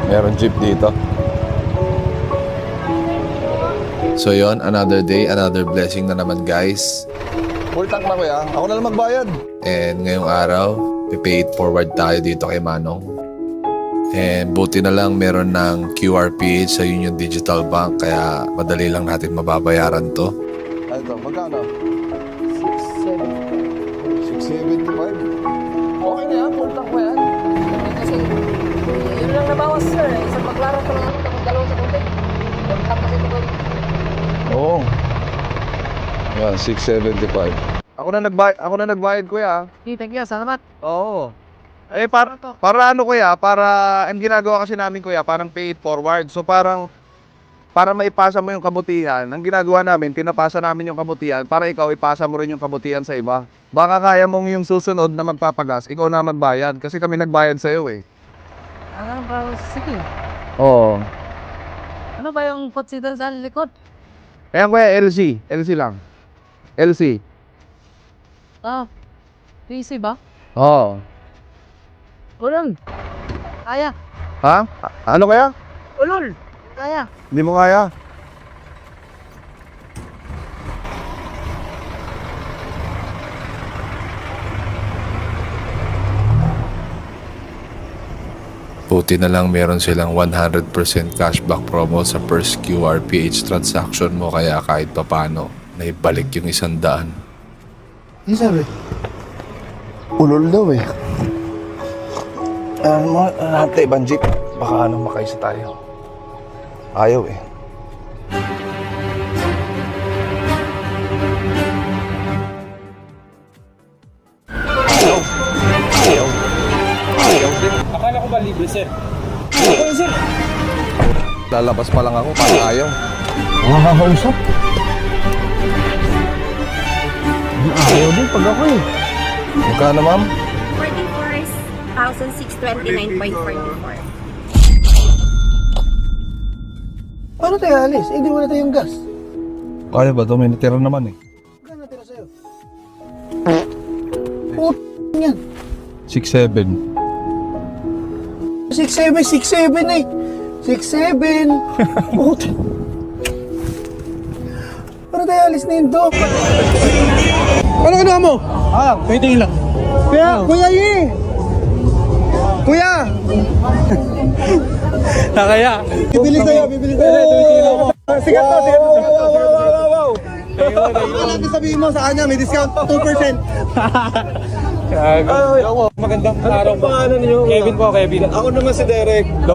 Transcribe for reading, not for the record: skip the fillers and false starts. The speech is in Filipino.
Meron jeep dito. So yon, another day, another blessing na naman guys. Full tank na kuya. Ako na lang magbayad. And ngayong araw, pay it forward tayo dito kay Manong. And buti na lang meron ng QRPH sa Union Digital Bank, kaya madali lang natin mababayaran to. Ano ito? Magkano? 675. Okay na yan. Full tank mo yan. Kasi yun lang nabawas sir. Isang maglaro ko lang ako. Tapos dalawa sa konti. Pagkap kasi ito ko. Oo. Yan, 675. Ako na nagbayad kuya. Thank you. Salamat. Oo. Eh para ano kuya, para ang ginagawa kasi namin kuya, parang pay it forward. So para maipasa mo yung kabutihan, ang ginagawa namin, pinapasa namin yung kabutihan para ikaw ipasa mo rin yung kabutihan sa iba. Baka kaya mong yung susunod na magpapagas, ikaw na magbayad kasi kami nagbayad sa iyo eh. Ano ba? Sige. Oo. Ano ba yung kotse doon sa likod? Ayan kuya, LC lang. LC. Ah, PC ba? Oo. Ulol. Kaya. Ha? Ano kaya? Ulol. Kaya. Hindi mo kaya? Buti na lang meron silang 100% cashback promo sa first QRPH transaction mo, kaya kahit papano, naibalik yung 100. Ano sabi? Ulol daw eh. Natin ibang jeep. Baka makaisa tayo. Ayaw eh. Akala ko ba libre, sir? Ako, sir. Lalabas pa lang ako, parang ayaw. Makakausap. Ayaw din pag ako eh. Magkano ma'am? 44,629.44. Paano tayo alis? Eh, di wala tayong gas. Kaya ba ito? May natira naman eh. Magkano natira sa'yo? Yan. 6'7". 6'7" eh. 6'7". Puta. Paano tayo alis na yun, Dok? Ano ginawa mo? Waiting lang. Kuya eh! Kuya! Nakaya. Bibili tayo. Tumitingin ako. Sigat to. Ano natin sabihin mo sa kanya, may discount 2%. Magandang araw po. Kevin po, Kevin. Ako naman si Derek.